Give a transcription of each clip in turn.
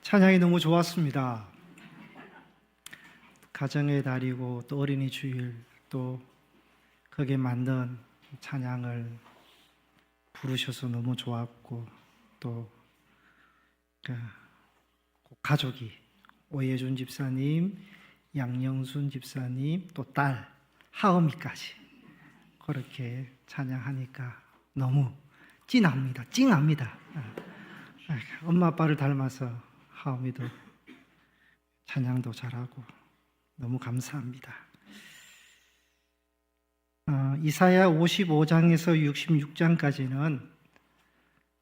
찬양이 너무 좋았습니다. 가정의 달이고 또 어린이 주일 또 거기에 맞는 찬양을 부르셔서 너무 좋았고 또 가족이 오예준 집사님, 양영순 집사님 또 딸 하은미까지 그렇게 찬양하니까 너무 찡합니다. 엄마 아빠를 닮아서 하은미도 찬양도 잘하고 너무 감사합니다. 이사야 55장에서 66장까지는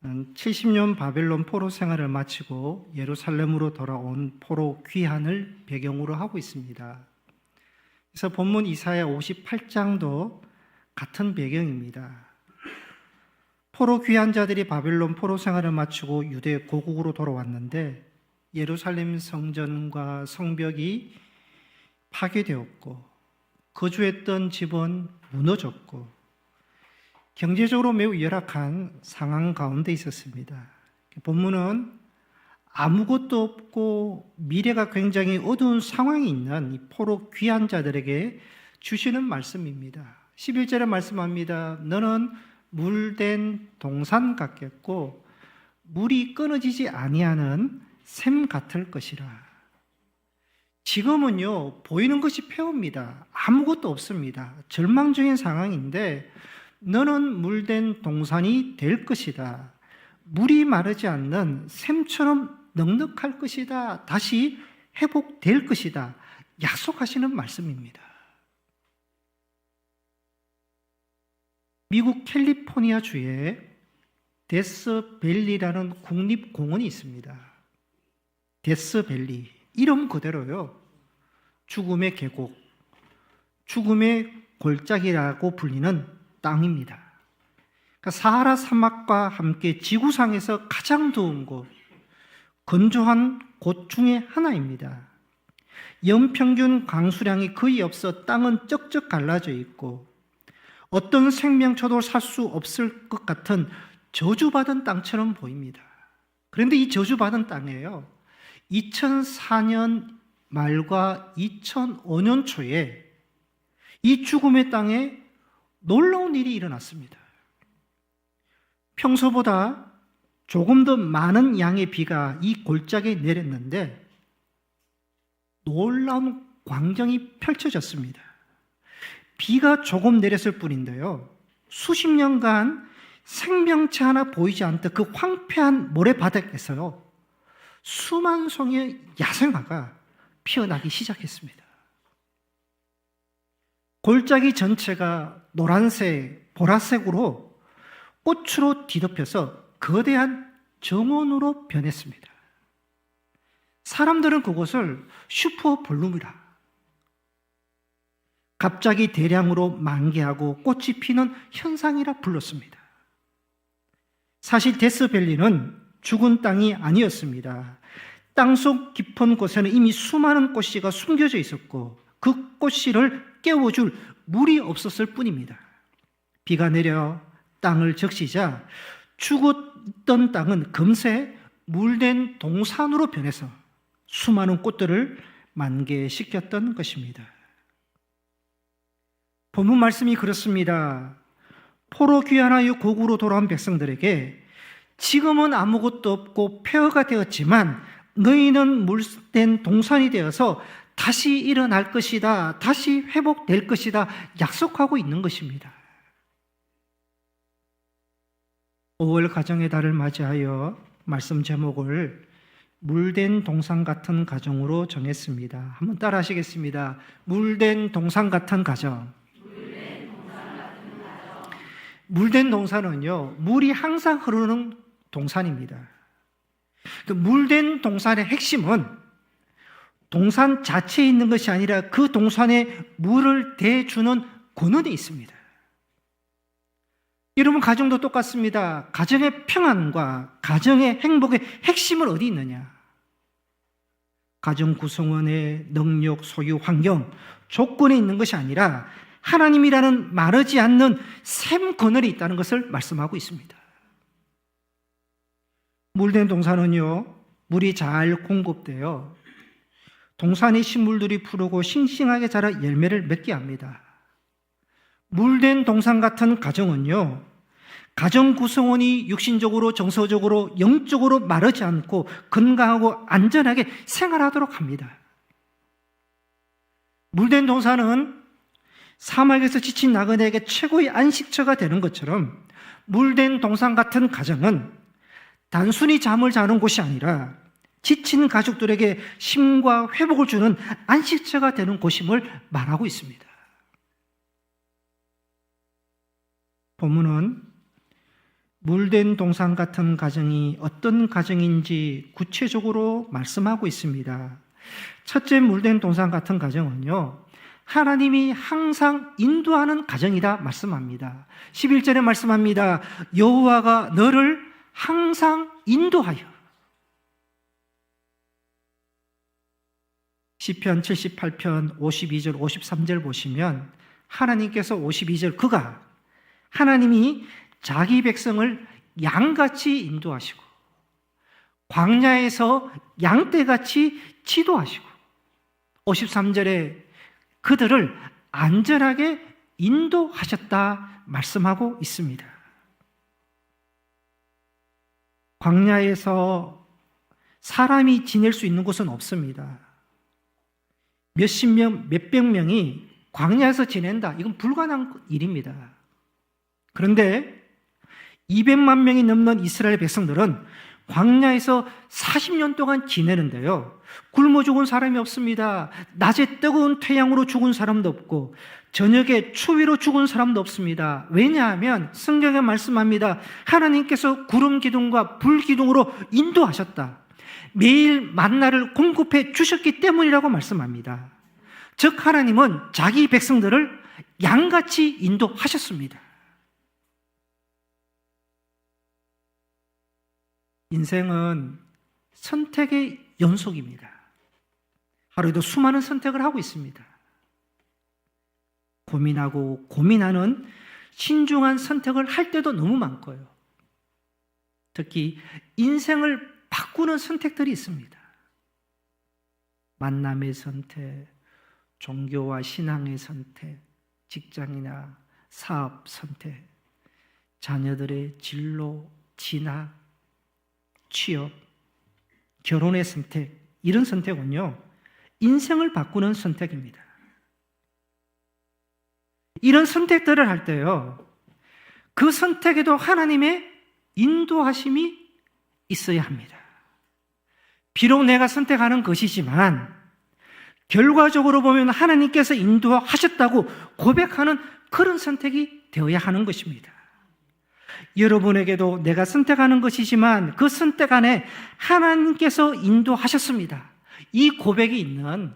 70년 바벨론 포로 생활을 마치고 예루살렘으로 돌아온 포로 귀환을 배경으로 하고 있습니다. 그래서 본문 이사야 58장도 같은 배경입니다. 포로 귀환자들이 바벨론 포로 생활을 마치고 유대 고국으로 돌아왔는데 예루살렘 성전과 성벽이 파괴되었고 거주했던 집은 무너졌고 경제적으로 매우 열악한 상황 가운데 있었습니다. 본문은 아무것도 없고 미래가 굉장히 어두운 상황이 있는 이 포로 귀환자들에게 주시는 말씀입니다. 11절에 말씀합니다. 너는 물된 동산 같겠고 물이 끊어지지 아니하는 샘 같을 것이라. 지금은요 보이는 것이 폐허입니다. 아무것도 없습니다. 절망적인 상황인데 너는 물된 동산이 될 것이다. 물이 마르지 않는 샘처럼 넉넉할 것이다. 다시 회복될 것이다. 약속하시는 말씀입니다. 미국 캘리포니아 주에 데스밸리라는 국립공원이 있습니다. 데스밸리, 이름 그대로요, 죽음의 계곡, 죽음의 골짜기라고 불리는 땅입니다. 그러니까 사하라 사막과 함께 지구상에서 가장 더운 곳, 건조한 곳 중에 하나입니다. 연평균 강수량이 거의 없어 땅은 쩍쩍 갈라져 있고 어떤 생명체도 살 수 없을 것 같은 저주받은 땅처럼 보입니다. 그런데 이 저주받은 땅이에요, 2004년 말과 2005년 초에 이 죽음의 땅에 놀라운 일이 일어났습니다. 평소보다 조금 더 많은 양의 비가 이 골짜기에 내렸는데 놀라운 광경이 펼쳐졌습니다. 비가 조금 내렸을 뿐인데요, 수십 년간 생명체 하나 보이지 않던 그 황폐한 모래바닥에서요 수만 송이의 야생화가 피어나기 시작했습니다. 골짜기 전체가 노란색, 보라색으로 꽃으로 뒤덮여서 거대한 정원으로 변했습니다. 사람들은 그곳을 슈퍼블룸이라, 갑자기 대량으로 만개하고 꽃이 피는 현상이라 불렀습니다. 사실 데스밸리는 죽은 땅이 아니었습니다. 땅속 깊은 곳에는 이미 수많은 꽃씨가 숨겨져 있었고 그 꽃씨를 깨워줄 물이 없었을 뿐입니다. 비가 내려 땅을 적시자 죽었던 땅은 금세 물된 동산으로 변해서 수많은 꽃들을 만개시켰던 것입니다. 본문 말씀이 그렇습니다. 포로 귀환하여 고국으로 돌아온 백성들에게 지금은 아무것도 없고 폐허가 되었지만 너희는 물된 동산이 되어서 다시 일어날 것이다, 다시 회복될 것이다 약속하고 있는 것입니다. 5월 가정의 달을 맞이하여 말씀 제목을 물된 동산 같은 가정으로 정했습니다. 한번 따라 하시겠습니다. 물된 동산 같은 가정. 물된 동산은요, 물이 항상 흐르는 동산입니다. 그 물된 동산의 핵심은 동산 자체에 있는 것이 아니라 그 동산에 물을 대주는 권원이 있습니다. 여러분, 가정도 똑같습니다. 가정의 평안과 가정의 행복의 핵심은 어디 있느냐? 가정 구성원의 능력, 소유, 환경, 조건에 있는 것이 아니라 하나님이라는 마르지 않는 샘 그늘이 있다는 것을 말씀하고 있습니다. 물된 동산은요, 물이 잘 공급되어 동산의 식물들이 푸르고 싱싱하게 자라 열매를 맺게 합니다. 물된 동산 같은 가정은요, 가정 구성원이 육신적으로, 정서적으로, 영적으로 마르지 않고 건강하고 안전하게 생활하도록 합니다. 물된 동산은 사막에서 지친 나그네에게 최고의 안식처가 되는 것처럼 물된 동산 같은 가정은 단순히 잠을 자는 곳이 아니라 지친 가족들에게 쉼과 회복을 주는 안식처가 되는 곳임을 말하고 있습니다. 본문은 물된 동산 같은 가정이 어떤 가정인지 구체적으로 말씀하고 있습니다. 첫째, 물된 동산 같은 가정은요, 하나님이 항상 인도하는 가정이다 말씀합니다. 11절에 말씀합니다. 여호와가 너를 항상 인도하여. 시편 78편 52절 53절 보시면 하나님께서 52절 하나님이 자기 백성을 양같이 인도하시고 광야에서 양떼같이 지도하시고 53절에 그들을 안전하게 인도하셨다 말씀하고 있습니다. 광야에서 사람이 지낼 수 있는 곳은 없습니다. 몇십 명, 몇백 명이 광야에서 지낸다. 이건 불가능한 일입니다. 그런데 200만 명이 넘는 이스라엘 백성들은 광야에서 40년 동안 지내는데요, 굶어 죽은 사람이 없습니다. 낮에 뜨거운 태양으로 죽은 사람도 없고 저녁에 추위로 죽은 사람도 없습니다. 왜냐하면 성경에 말씀합니다. 하나님께서 구름 기둥과 불 기둥으로 인도하셨다. 매일 만나를 공급해 주셨기 때문이라고 말씀합니다. 즉 하나님은 자기 백성들을 양같이 인도하셨습니다. 인생은 선택의 연속입니다. 하루에도 수많은 선택을 하고 있습니다. 고민하고 고민하는 신중한 선택을 할 때도 너무 많고요. 특히 인생을 바꾸는 선택들이 있습니다. 만남의 선택, 종교와 신앙의 선택, 직장이나 사업 선택, 자녀들의 진로, 진학, 취업, 결혼의 선택, 이런 선택은요, 인생을 바꾸는 선택입니다. 이런 선택들을 할 때요, 그 선택에도 하나님의 인도하심이 있어야 합니다. 비록 내가 선택하는 것이지만 결과적으로 보면 하나님께서 인도하셨다고 고백하는 그런 선택이 되어야 하는 것입니다. 여러분에게도 내가 선택하는 것이지만 그 선택 안에 하나님께서 인도하셨습니다. 이 고백이 있는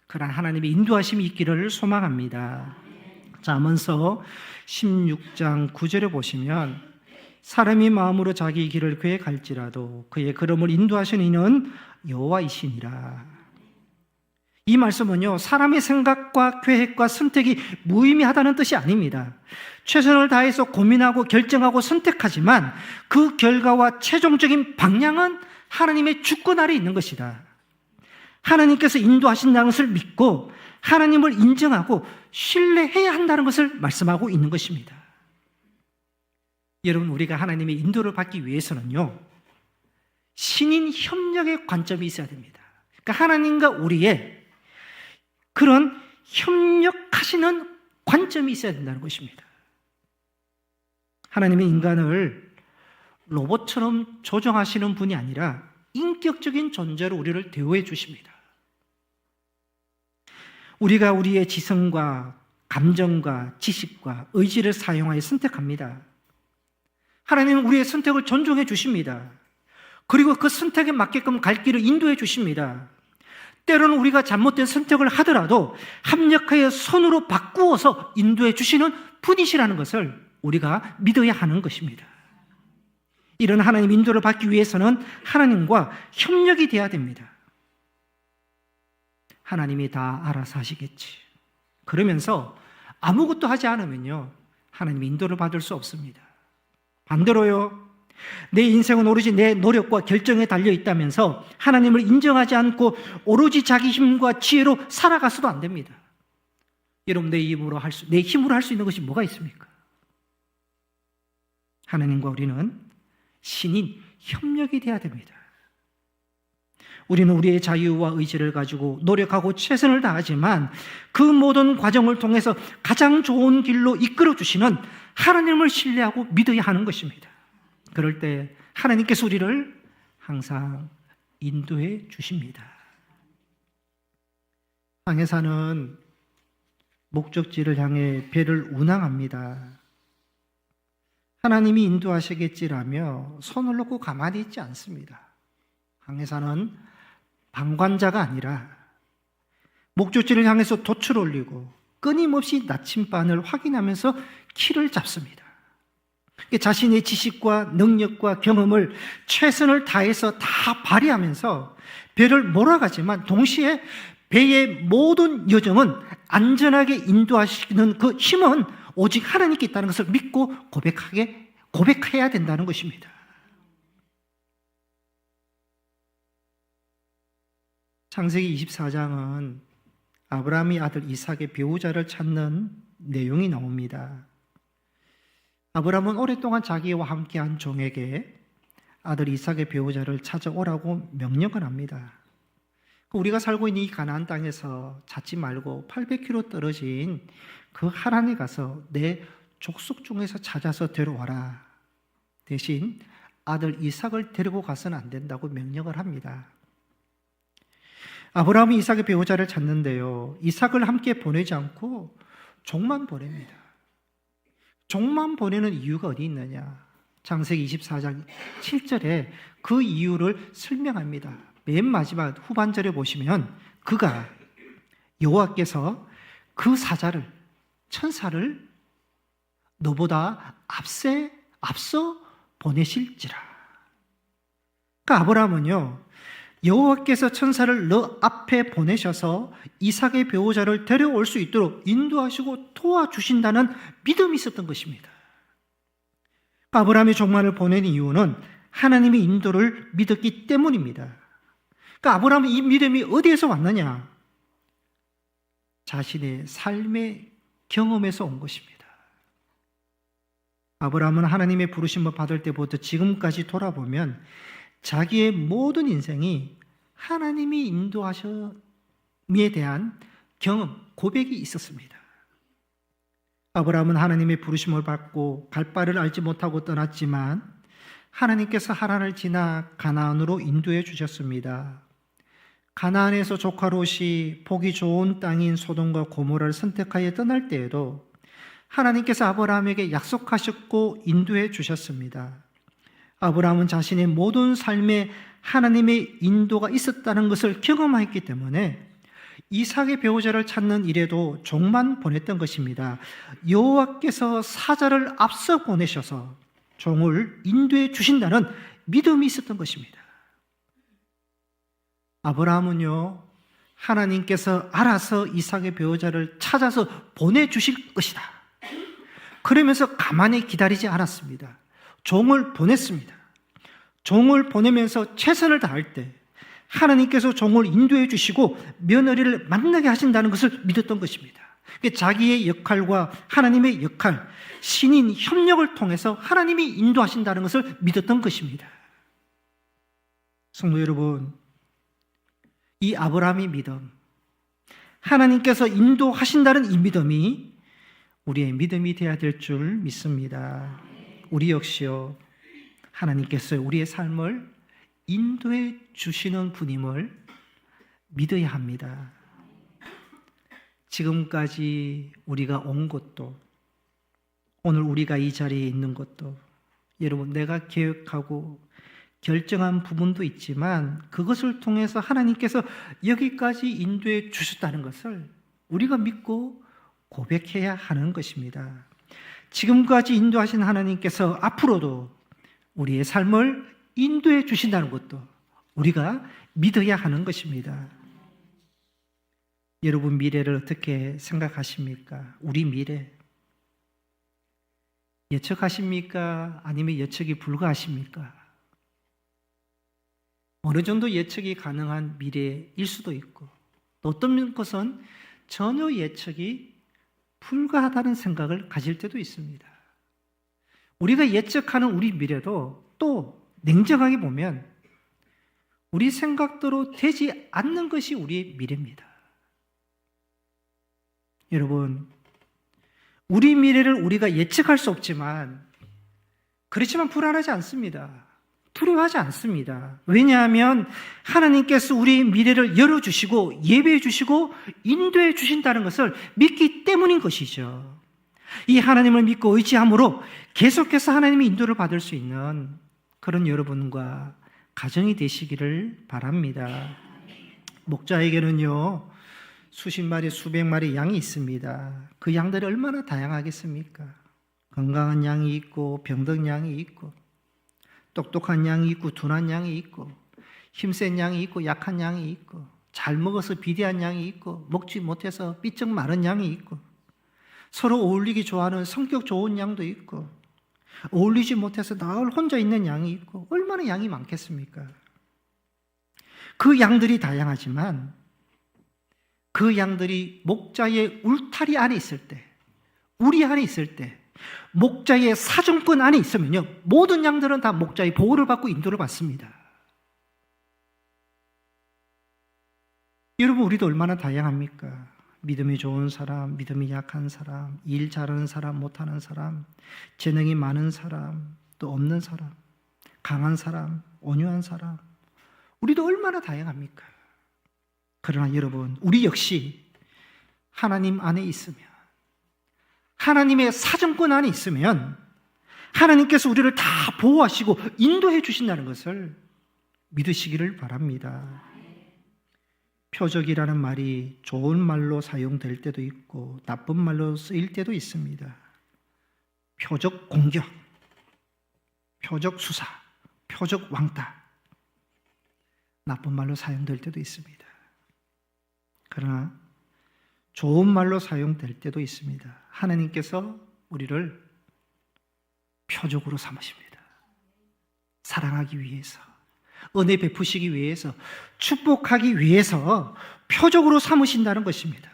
그런 하나님의 인도하심이 있기를 소망합니다. 잠언서 16장 9절에 보시면 사람이 마음으로 자기 길을 계획할지라도 그의 걸음을 인도하시는 이는 여호와이시니라. 이 말씀은요, 사람의 생각과 계획과 선택이 무의미하다는 뜻이 아닙니다. 최선을 다해서 고민하고 결정하고 선택하지만 그 결과와 최종적인 방향은 하나님의 주권 아래 있는 것이다. 하나님께서 인도하신다는 것을 믿고 하나님을 인정하고 신뢰해야 한다는 것을 말씀하고 있는 것입니다. 여러분, 우리가 하나님의 인도를 받기 위해서는요, 신인 협력의 관점이 있어야 됩니다. 그러니까 하나님과 우리의 그런 협력하시는 관점이 있어야 된다는 것입니다. 하나님은 인간을 로봇처럼 조정하시는 분이 아니라 인격적인 존재로 우리를 대우해 주십니다. 우리가 우리의 지성과 감정과 지식과 의지를 사용하여 선택합니다. 하나님은 우리의 선택을 존중해 주십니다. 그리고 그 선택에 맞게끔 갈 길을 인도해 주십니다. 때로는 우리가 잘못된 선택을 하더라도 합력하여 손으로 바꾸어서 인도해 주시는 분이시라는 것을 우리가 믿어야 하는 것입니다. 이런 하나님 인도를 받기 위해서는 하나님과 협력이 돼야 됩니다. 하나님이 다 알아서 하시겠지. 그러면서 아무것도 하지 않으면요, 하나님의 인도를 받을 수 없습니다. 반대로요, 내 인생은 오로지 내 노력과 결정에 달려 있다면서 하나님을 인정하지 않고 오로지 자기 힘과 지혜로 살아가서도 안 됩니다. 여러분, 내 힘으로 할 수 있는 것이 뭐가 있습니까? 하나님과 우리는 신인 협력이 돼야 됩니다. 우리는 우리의 자유와 의지를 가지고 노력하고 최선을 다하지만 그 모든 과정을 통해서 가장 좋은 길로 이끌어 주시는 하나님을 신뢰하고 믿어야 하는 것입니다. 그럴 때 하나님께서 우리를 항상 인도해 주십니다. 항해사는 목적지를 향해 배를 운항합니다. 하나님이 인도하시겠지라며 손을 놓고 가만히 있지 않습니다. 항해사는 방관자가 아니라 목적지를 향해서 돛을 올리고 끊임없이 나침반을 확인하면서 키를 잡습니다. 자신의 지식과 능력과 경험을 최선을 다해서 다 발휘하면서 배를 몰아가지만 동시에 배의 모든 여정은 안전하게 인도하시는 그 힘은 오직 하나님께 있다는 것을 믿고 고백해야 된다는 것입니다. 창세기 24장은 아브라함이 아들 이삭의 배우자를 찾는 내용이 나옵니다. 아브라함은 오랫동안 자기와 함께한 종에게 아들 이삭의 배우자를 찾아오라고 명령을 합니다. 우리가 살고 있는 이 가나안 땅에서 찾지 말고 800km 떨어진 그 하란에 가서 내 족속 중에서 찾아서 데려와라. 대신 아들 이삭을 데리고 가서는 안 된다고 명령을 합니다. 아브라함이 이삭의 배우자를 찾는데요, 이삭을 함께 보내지 않고 종만 보냅니다. 종만 보내는 이유가 어디 있느냐? 창세기 24장 7절에 그 이유를 설명합니다. 맨 마지막 후반절에 보시면 그가 여호와께서 그 사자를, 천사를 너보다 앞서 보내실지라. 그러니까 아브라함은요, 여호와께서 천사를 너 앞에 보내셔서 이삭의 배우자를 데려올 수 있도록 인도하시고 도와주신다는 믿음이 있었던 것입니다. 아브라함이 종만을 보낸 이유는 하나님의 인도를 믿었기 때문입니다. 그러니까 아브라함은 이 믿음이 어디에서 왔느냐? 자신의 삶의 경험에서 온 것입니다. 아브라함은 하나님의 부르심을 받을 때부터 지금까지 돌아보면 자기의 모든 인생이 하나님이 인도하심에 대한 경험, 고백이 있었습니다. 아브라함은 하나님의 부르심을 받고 갈 바를 알지 못하고 떠났지만 하나님께서 하란을 지나 가나안으로 인도해 주셨습니다. 가나안에서 조카 롯이 보기 좋은 땅인 소돔과 고모라를 선택하여 떠날 때에도 하나님께서 아브라함에게 약속하셨고 인도해 주셨습니다. 아브라함은 자신의 모든 삶에 하나님의 인도가 있었다는 것을 경험했기 때문에 이삭의 배우자를 찾는 일에도 종만 보냈던 것입니다. 여호와께서 사자를 앞서 보내셔서 종을 인도해 주신다는 믿음이 있었던 것입니다. 아브라함은요, 하나님께서 알아서 이삭의 배우자를 찾아서 보내주실 것이다. 그러면서 가만히 기다리지 않았습니다. 종을 보냈습니다. 종을 보내면서 최선을 다할 때 하나님께서 종을 인도해 주시고 며느리를 만나게 하신다는 것을 믿었던 것입니다. 자기의 역할과 하나님의 역할, 신인 협력을 통해서 하나님이 인도하신다는 것을 믿었던 것입니다. 성도 여러분, 이 아브라함의 믿음, 하나님께서 인도하신다는 이 믿음이 우리의 믿음이 되어야 될 줄 믿습니다. 우리 역시요, 하나님께서 우리의 삶을 인도해 주시는 분임을 믿어야 합니다. 지금까지 우리가 온 것도, 오늘 우리가 이 자리에 있는 것도, 여러분, 내가 계획하고 결정한 부분도 있지만 그것을 통해서 하나님께서 여기까지 인도해 주셨다는 것을 우리가 믿고 고백해야 하는 것입니다. 지금까지 인도하신 하나님께서 앞으로도 우리의 삶을 인도해 주신다는 것도 우리가 믿어야 하는 것입니다. 여러분, 미래를 어떻게 생각하십니까? 우리 미래. 예측하십니까? 아니면 예측이 불가하십니까? 어느 정도 예측이 가능한 미래일 수도 있고, 또 어떤 것은 전혀 예측이 불가하다는 생각을 가질 때도 있습니다. 우리가 예측하는 우리 미래도 또 냉정하게 보면 우리 생각대로 되지 않는 것이 우리의 미래입니다. 여러분, 우리 미래를 우리가 예측할 수 없지만, 그렇지만 불안하지 않습니다. 두려워하지 않습니다. 왜냐하면 하나님께서 우리 미래를 열어주시고 예배해 주시고 인도해 주신다는 것을 믿기 때문인 것이죠. 이 하나님을 믿고 의지함으로 계속해서 하나님의 인도를 받을 수 있는 그런 여러분과 가정이 되시기를 바랍니다. 목자에게는요, 수십 마리, 수백 마리 양이 있습니다. 그 양들이 얼마나 다양하겠습니까? 건강한 양이 있고 병든 양이 있고 똑똑한 양이 있고 둔한 양이 있고 힘센 양이 있고 약한 양이 있고 잘 먹어서 비대한 양이 있고 먹지 못해서 삐쩍 마른 양이 있고 서로 어울리기 좋아하는 성격 좋은 양도 있고 어울리지 못해서 늘 혼자 있는 양이 있고 얼마나 양이 많겠습니까? 그 양들이 다양하지만 그 양들이 목자의 울타리 안에 있을 때, 우리 안에 있을 때, 목자의 사정권 안에 있으면요, 모든 양들은 다 목자의 보호를 받고 인도를 받습니다. 여러분, 우리도 얼마나 다양합니까? 믿음이 좋은 사람, 믿음이 약한 사람, 일 잘하는 사람, 못하는 사람, 재능이 많은 사람, 또 없는 사람, 강한 사람, 온유한 사람, 우리도 얼마나 다양합니까? 그러나 여러분, 우리 역시 하나님 안에 있으면, 하나님의 사정권 안에 있으면 하나님께서 우리를 다 보호하시고 인도해 주신다는 것을 믿으시기를 바랍니다. 표적이라는 말이 좋은 말로 사용될 때도 있고 나쁜 말로 쓰일 때도 있습니다. 표적 공격, 표적 수사, 표적 왕따, 나쁜 말로 사용될 때도 있습니다. 그러나 좋은 말로 사용될 때도 있습니다. 하나님께서 우리를 표적으로 삼으십니다. 사랑하기 위해서, 은혜 베푸시기 위해서, 축복하기 위해서 표적으로 삼으신다는 것입니다.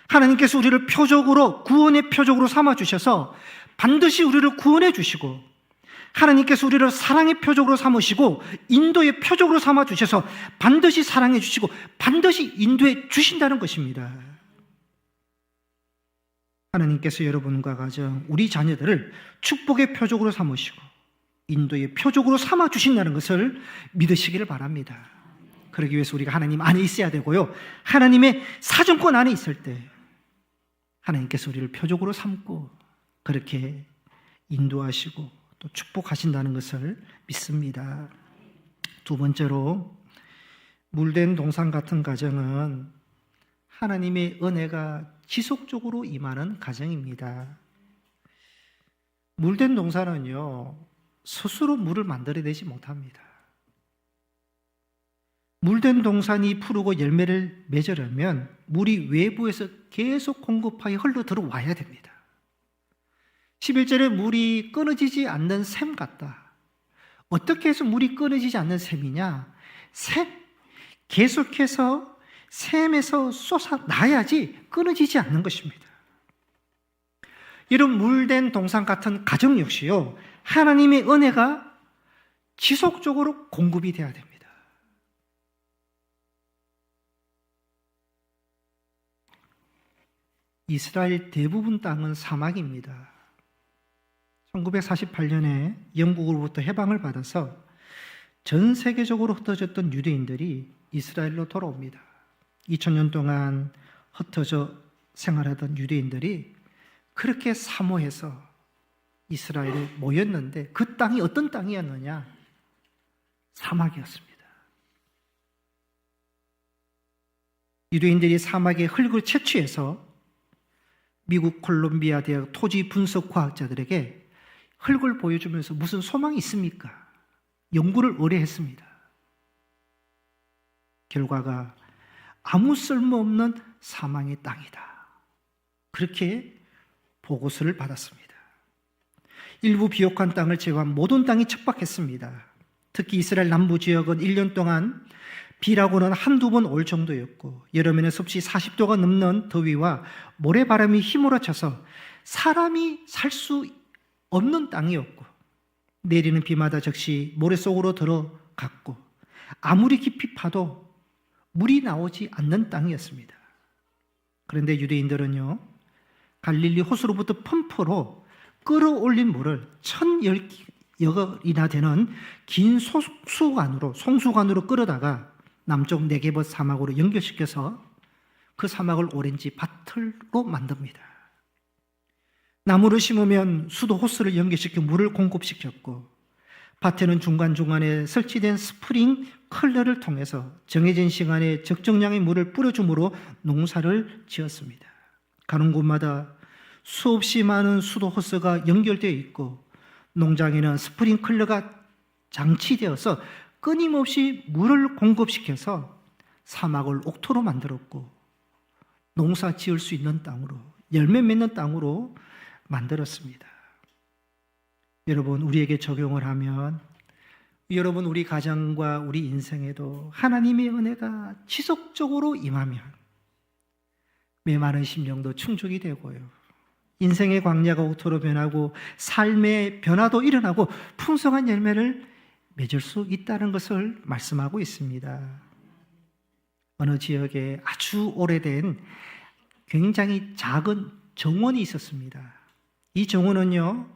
하나님께서 우리를 표적으로, 구원의 표적으로 삼아주셔서 반드시 우리를 구원해 주시고, 하나님께서 우리를 사랑의 표적으로 삼으시고 인도의 표적으로 삼아주셔서 반드시 사랑해 주시고 반드시 인도해 주신다는 것입니다. 하나님께서 여러분과 가정, 우리 자녀들을 축복의 표적으로 삼으시고 인도의 표적으로 삼아주신다는 것을 믿으시기를 바랍니다. 그러기 위해서 우리가 하나님 안에 있어야 되고요, 하나님의 사정권 안에 있을 때 하나님께서 우리를 표적으로 삼고 그렇게 인도하시고 또 축복하신다는 것을 믿습니다. 두 번째로, 물된 동산 같은 가정은 하나님의 은혜가 지속적으로 임하는 가정입니다. 물된 동산은요, 스스로 물을 만들어내지 못합니다. 물된 동산이 푸르고 열매를 맺으려면 물이 외부에서 계속 공급하여 흘러 들어와야 됩니다. 11절에 물이 끊어지지 않는 샘 같다. 어떻게 해서 물이 끊어지지 않는 샘이냐? 계속해서 샘에서 솟아나야지 끊어지지 않는 것입니다. 이런 물된 동산 같은 가정 역시요, 하나님의 은혜가 지속적으로 공급이 돼야 됩니다. 이스라엘 대부분 땅은 사막입니다. 1948년에 영국으로부터 해방을 받아서 전 세계적으로 흩어졌던 유대인들이 이스라엘로 돌아옵니다. 2000년 동안 흩어져 생활하던 유대인들이 그렇게 사모해서 이스라엘에 모였는데 그 땅이 어떤 땅이었느냐? 사막이었습니다. 유대인들이 사막의 흙을 채취해서 미국 콜롬비아 대학 토지 분석 과학자들에게 흙을 보여주면서 무슨 소망이 있습니까? 연구를 오래 했습니다. 결과가 아무 쓸모없는 사망의 땅이다. 그렇게 보고서를 받았습니다. 일부 비옥한 땅을 제외한 모든 땅이 척박했습니다. 특히 이스라엘 남부 지역은 1년 동안 비라고는 한두 번 올 정도였고, 여름에는 섭씨 40도가 넘는 더위와 모래바람이 휘몰아쳐서 사람이 살 수 없는 땅이었고, 내리는 비마다 즉시 모래 속으로 들어갔고, 아무리 깊이 파도 물이 나오지 않는 땅이었습니다. 그런데 유대인들은요, 갈릴리 호수로부터 펌프로 끌어올린 물을 1000여걸이나 되는 긴 송수관으로 끌어다가 남쪽 네게버 사막으로 연결시켜서 그 사막을 오렌지 밭으로 만듭니다. 나무를 심으면 수도 호스를 연결시켜 물을 공급시켰고, 밭에는 중간중간에 설치된 스프링클러를 통해서 정해진 시간에 적정량의 물을 뿌려줌으로 농사를 지었습니다. 가는 곳마다 수없이 많은 수도 호스가 연결되어 있고, 농장에는 스프링클러가 장치되어서 끊임없이 물을 공급시켜서 사막을 옥토로 만들었고, 농사 지을 수 있는 땅으로, 열매 맺는 땅으로 만들었습니다. 여러분, 우리에게 적용을 하면, 여러분 우리 가정과 우리 인생에도 하나님의 은혜가 지속적으로 임하면 메마른 심령도 충족이 되고요, 인생의 광야가 옥토로 변하고 삶의 변화도 일어나고 풍성한 열매를 맺을 수 있다는 것을 말씀하고 있습니다. 어느 지역에 아주 오래된 굉장히 작은 정원이 있었습니다. 이 정원은요,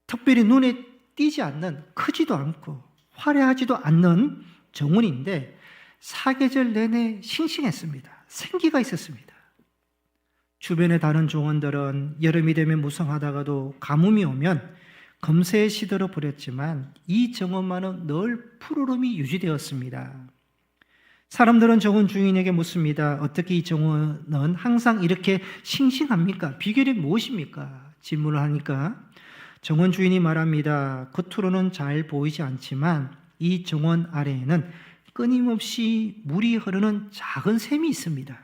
특별히 눈에 띄지 않는, 크지도 않고 화려하지도 않는 정원인데 사계절 내내 싱싱했습니다. 생기가 있었습니다. 주변의 다른 정원들은 여름이 되면 무성하다가도 가뭄이 오면 금세에 시들어 버렸지만 이 정원만은 늘 푸르름이 유지되었습니다. 사람들은 정원 주인에게 묻습니다. 어떻게 이 정원은 항상 이렇게 싱싱합니까? 비결이 무엇입니까? 질문을 하니까 정원 주인이 말합니다. 겉으로는 잘 보이지 않지만 이 정원 아래에는 끊임없이 물이 흐르는 작은 샘이 있습니다.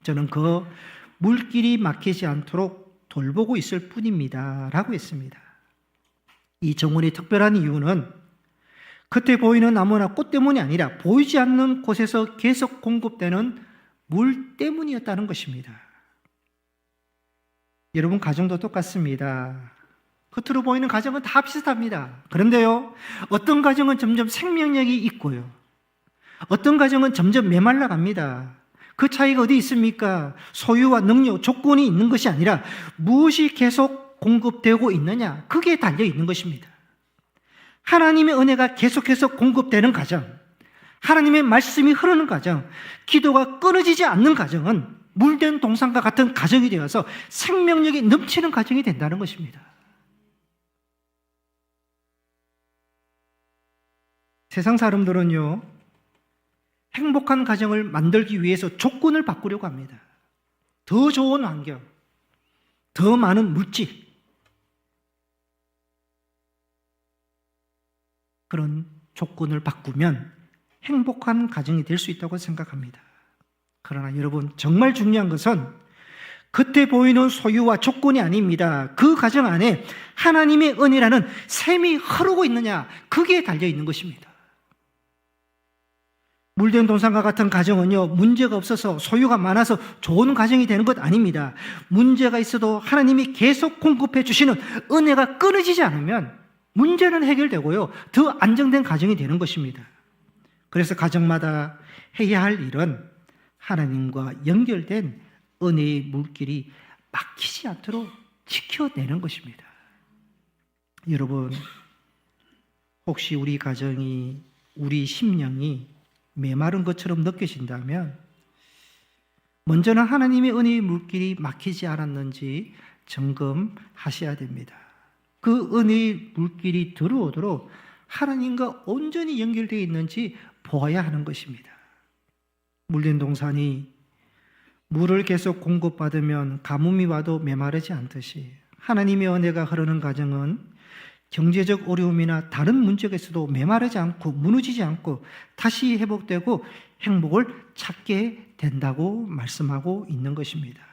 저는 그 물길이 막히지 않도록 돌보고 있을 뿐입니다. 라고 했습니다. 이 정원이 특별한 이유는 겉에 보이는 나무나 꽃 때문이 아니라 보이지 않는 곳에서 계속 공급되는 물 때문이었다는 것입니다. 여러분, 가정도 똑같습니다. 겉으로 보이는 가정은 다 비슷합니다. 그런데요, 어떤 가정은 점점 생명력이 있고요, 어떤 가정은 점점 메말라 갑니다. 그 차이가 어디 있습니까? 소유와 능력, 조건이 있는 것이 아니라 무엇이 계속 공급되고 있느냐, 그게 달려 있는 것입니다. 하나님의 은혜가 계속해서 공급되는 가정, 하나님의 말씀이 흐르는 가정, 기도가 끊어지지 않는 가정은 물된 동산과 같은 가정이 되어서 생명력이 넘치는 가정이 된다는 것입니다. 세상 사람들은요, 행복한 가정을 만들기 위해서 조건을 바꾸려고 합니다. 더 좋은 환경, 더 많은 물질, 그런 조건을 바꾸면 행복한 가정이 될 수 있다고 생각합니다. 그러나 여러분, 정말 중요한 것은 겉에 보이는 소유와 조건이 아닙니다. 그 가정 안에 하나님의 은혜라는 샘이 흐르고 있느냐, 그게 달려 있는 것입니다. 물된 동산과 같은 가정은요, 문제가 없어서 소유가 많아서 좋은 가정이 되는 것 아닙니다. 문제가 있어도 하나님이 계속 공급해 주시는 은혜가 끊어지지 않으면 문제는 해결되고요, 더 안정된 가정이 되는 것입니다. 그래서 가정마다 해야 할 일은 하나님과 연결된 은혜의 물길이 막히지 않도록 지켜내는 것입니다. 여러분, 혹시 우리 가정이, 우리 심령이 메마른 것처럼 느껴진다면 먼저는 하나님의 은혜의 물길이 막히지 않았는지 점검하셔야 됩니다. 그 은혜의 물길이 들어오도록 하나님과 온전히 연결되어 있는지 보아야 하는 것입니다. 물된 동산이 물을 계속 공급받으면 가뭄이 와도 메마르지 않듯이 하나님의 은혜가 흐르는 가정은 경제적 어려움이나 다른 문제가 있어도 메마르지 않고 무너지지 않고 다시 회복되고 행복을 찾게 된다고 말씀하고 있는 것입니다.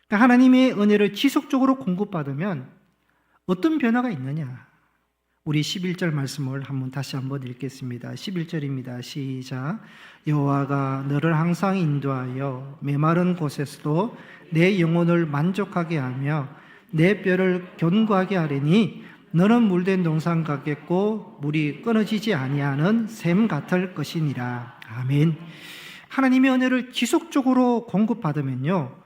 그러니까 하나님의 은혜를 지속적으로 공급받으면 어떤 변화가 있느냐? 우리 11절 말씀을 다시 한번 읽겠습니다. 11절입니다. 시작. 여호와가 너를 항상 인도하여 메마른 곳에서도 내 영혼을 만족하게 하며 내 뼈를 견고하게 하리니 너는 물된 동산 같겠고 물이 끊어지지 아니하는 샘 같을 것이니라. 아멘. 하나님의 은혜를 지속적으로 공급받으면요,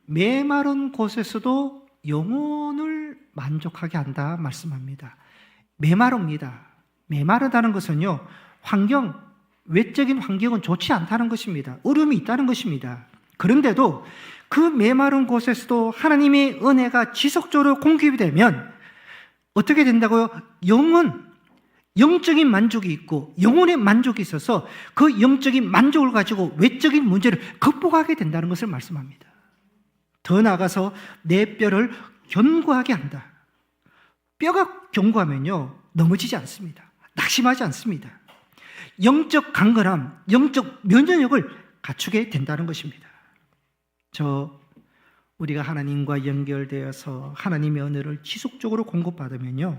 메마른 곳에서도 영혼을 만족하게 한다 말씀합니다. 메마릅니다. 메마르다는 것은요, 외적인 환경은 좋지 않다는 것입니다. 어려움이 있다는 것입니다. 그런데도 그 메마른 곳에서도 하나님의 은혜가 지속적으로 공급이 되면 어떻게 된다고요? 영적인 만족이 있고 영혼의 만족이 있어서 그 영적인 만족을 가지고 외적인 문제를 극복하게 된다는 것을 말씀합니다. 더 나아가서 내 뼈를 견고하게 한다. 뼈가 견고하면요, 넘어지지 않습니다. 낙심하지 않습니다. 영적 강건함, 영적 면역력을 갖추게 된다는 것입니다. 우리가 하나님과 연결되어서 하나님의 은혜를 지속적으로 공급받으면요,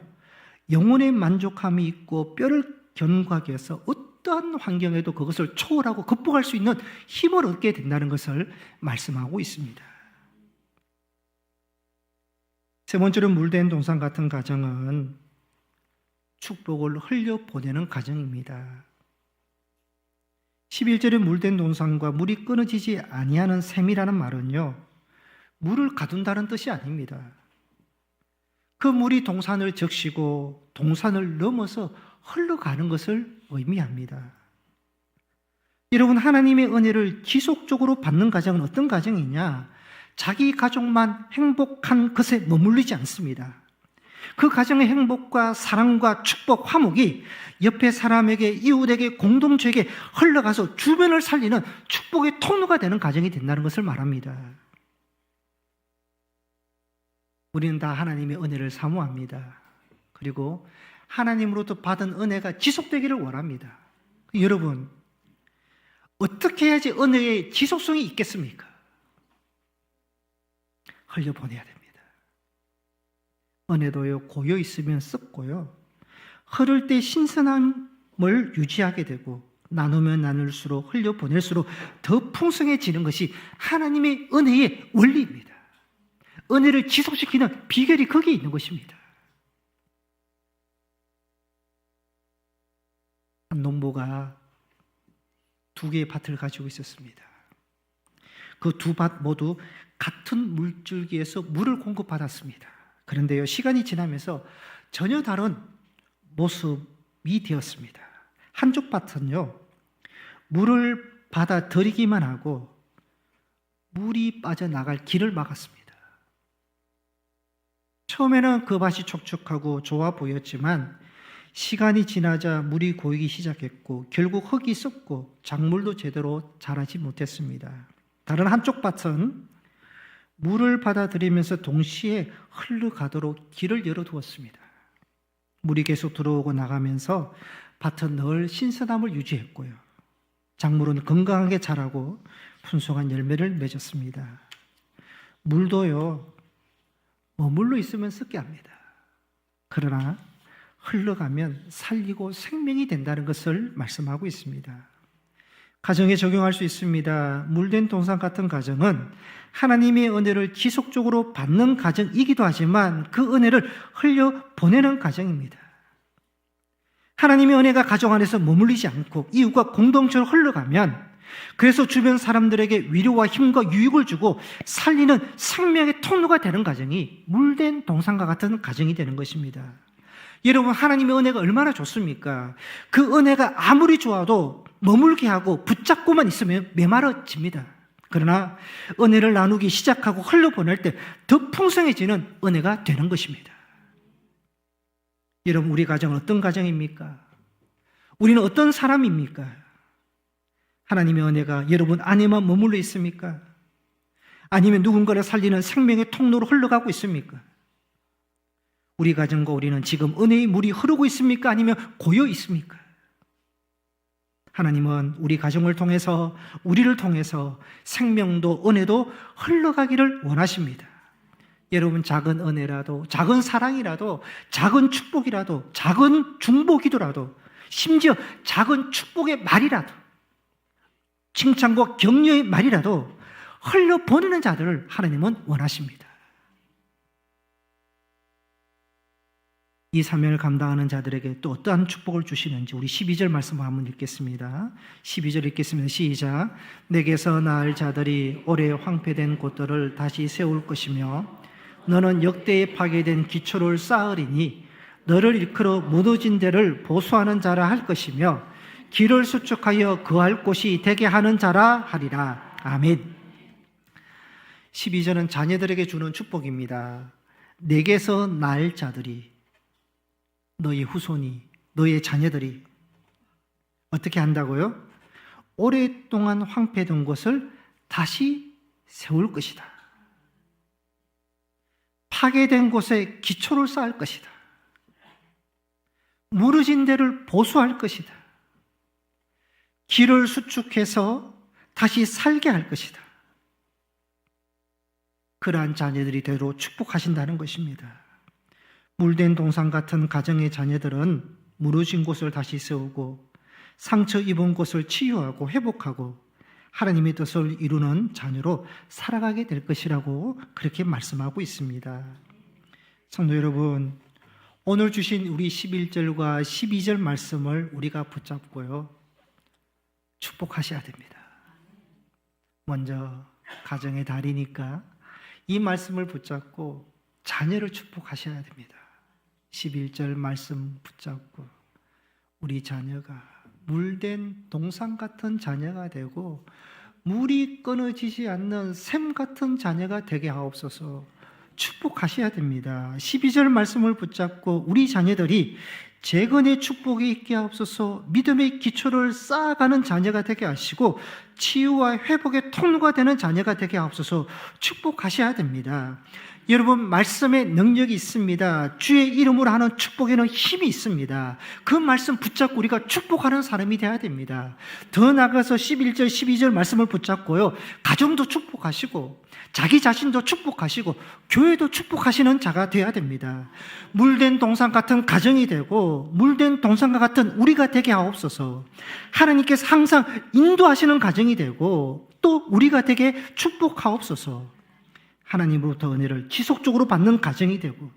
영혼의 만족함이 있고 뼈를 견고하게 해서 어떠한 환경에도 그것을 초월하고 극복할 수 있는 힘을 얻게 된다는 것을 말씀하고 있습니다. 세 번째로 물된 동산 같은 가정은 축복을 흘려보내는 가정입니다. 11절에 물된 동산과 물이 끊어지지 아니하는 샘이라는 말은요, 물을 가둔다는 뜻이 아닙니다. 그 물이 동산을 적시고 동산을 넘어서 흘러가는 것을 의미합니다. 여러분, 하나님의 은혜를 지속적으로 받는 가정은 어떤 가정이냐? 자기 가족만 행복한 것에 머물리지 않습니다. 그 가정의 행복과 사랑과 축복, 화목이 옆에 사람에게, 이웃에게, 공동체에게 흘러가서 주변을 살리는 축복의 통로가 되는 가정이 된다는 것을 말합니다. 우리는 다 하나님의 은혜를 사모합니다. 그리고 하나님으로부터 받은 은혜가 지속되기를 원합니다. 여러분, 어떻게 해야지 은혜의 지속성이 있겠습니까? 흘려보내야 됩니다. 은혜도요, 고여 있으면 썩고요, 흐를 때 신선함을 유지하게 되고 나누면 나눌수록, 흘려보낼수록 더 풍성해지는 것이 하나님의 은혜의 원리입니다. 은혜를 지속시키는 비결이 거기에 있는 것입니다. 한 농부가 두 개의 밭을 가지고 있었습니다. 그 두 밭 모두 같은 물줄기에서 물을 공급받았습니다. 그런데요, 시간이 지나면서 전혀 다른 모습이 되었습니다. 한쪽 밭은요, 물을 받아들이기만 하고 물이 빠져나갈 길을 막았습니다. 처음에는 그 밭이 촉촉하고 좋아 보였지만 시간이 지나자 물이 고이기 시작했고 결국 흙이 썩고 작물도 제대로 자라지 못했습니다. 다른 한쪽 밭은 물을 받아들이면서 동시에 흘러가도록 길을 열어두었습니다. 물이 계속 들어오고 나가면서 밭은 늘 신선함을 유지했고요, 작물은 건강하게 자라고 풍성한 열매를 맺었습니다. 물도요, 머물러 있으면 썩게 합니다. 그러나 흘러가면 살리고 생명이 된다는 것을 말씀하고 있습니다. 가정에 적용할 수 있습니다. 물된 동산 같은 가정은 하나님의 은혜를 지속적으로 받는 가정이기도 하지만 그 은혜를 흘려보내는 가정입니다. 하나님의 은혜가 가정 안에서 머물리지 않고 이웃과 공동체로 흘러가면, 그래서 주변 사람들에게 위로와 힘과 유익을 주고 살리는 생명의 통로가 되는 가정이 물된 동산과 같은 가정이 되는 것입니다. 여러분, 하나님의 은혜가 얼마나 좋습니까? 그 은혜가 아무리 좋아도 머물게 하고 붙잡고만 있으면 메마르집니다. 그러나 은혜를 나누기 시작하고 흘려보낼 때 더 풍성해지는 은혜가 되는 것입니다. 여러분, 우리 가정은 어떤 가정입니까? 우리는 어떤 사람입니까? 하나님의 은혜가 여러분 안에만 머물러 있습니까? 아니면 누군가를 살리는 생명의 통로로 흘러가고 있습니까? 우리 가정과 우리는 지금 은혜의 물이 흐르고 있습니까? 아니면 고여 있습니까? 하나님은 우리 가정을 통해서, 우리를 통해서 생명도 은혜도 흘러가기를 원하십니다. 여러분, 작은 은혜라도, 작은 사랑이라도, 작은 축복이라도, 작은 중보기도라도, 심지어 작은 축복의 말이라도, 칭찬과 격려의 말이라도 흘려보내는 자들을 하나님은 원하십니다. 이 사명을 감당하는 자들에게 또 어떠한 축복을 주시는지 우리 12절 말씀을 한번 읽겠습니다. 12절 읽겠습니다. 시작. 내게서 나을 자들이 오래 황폐된 곳들을 다시 세울 것이며 너는 역대에 파괴된 기초를 쌓으리니 너를 일컬어 무너진 데를 보수하는 자라 할 것이며 길을 수축하여 거할 곳이 되게 하는 자라 하리라. 아멘. 12절은 자녀들에게 주는 축복입니다. 내게서 날 자들이, 너희 후손이, 너의 자녀들이 어떻게 한다고요? 오랫동안 황폐된 것을 다시 세울 것이다. 파괴된 곳에 기초를 쌓을 것이다. 무너진 데를 보수할 것이다. 길을 수축해서 다시 살게 할 것이다. 그러한 자녀들이 되도록 축복하신다는 것입니다. 물된 동산 같은 가정의 자녀들은 무너진 곳을 다시 세우고 상처 입은 곳을 치유하고 회복하고 하나님의 뜻을 이루는 자녀로 살아가게 될 것이라고 그렇게 말씀하고 있습니다. 성도 여러분, 오늘 주신 우리 11절과 12절 말씀을 우리가 붙잡고요, 축복하셔야 됩니다. 먼저 가정의 달이니까 이 말씀을 붙잡고 자녀를 축복하셔야 됩니다. 11절 말씀 붙잡고 우리 자녀가 물된 동산 같은 자녀가 되고 물이 끊어지지 않는 샘 같은 자녀가 되게 하옵소서 축복하셔야 됩니다. 12절 말씀을 붙잡고 우리 자녀들이 재건의 축복이 있게 하옵소서, 믿음의 기초를 쌓아가는 자녀가 되게 하시고 치유와 회복의 통로가 되는 자녀가 되게 하옵소서 축복하셔야 됩니다. 여러분, 말씀에 능력이 있습니다. 주의 이름으로 하는 축복에는 힘이 있습니다. 그 말씀 붙잡고 우리가 축복하는 사람이 되어야 됩니다. 더 나아가서 11절, 12절 말씀을 붙잡고요, 가정도 축복하시고 자기 자신도 축복하시고 교회도 축복하시는 자가 되어야 됩니다. 물된 동산 같은 가정이 되고 물된 동산과 같은 우리가 되게 하옵소서. 하나님께서 항상 인도하시는 가정이 되고 또 우리가 되게 축복하옵소서. 하나님으로부터 은혜를 지속적으로 받는 가정이 되고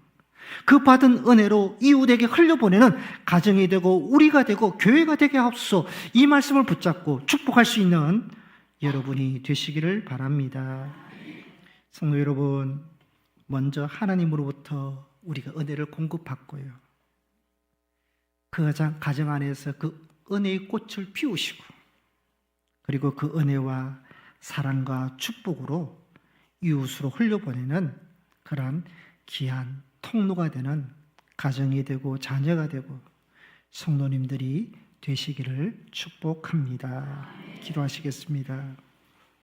그 받은 은혜로 이웃에게 흘려보내는 가정이 되고 우리가 되고 교회가 되게 하옵소서. 이 말씀을 붙잡고 축복할 수 있는 여러분이 되시기를 바랍니다. 성도 여러분, 먼저 하나님으로부터 우리가 은혜를 공급받고요, 그 가정 안에서 그 은혜의 꽃을 피우시고 그리고 그 은혜와 사랑과 축복으로 이웃으로 흘려보내는 그러한 귀한 통로가 되는 가정이 되고 자녀가 되고 성도님들이 되시기를 축복합니다. 기도하시겠습니다.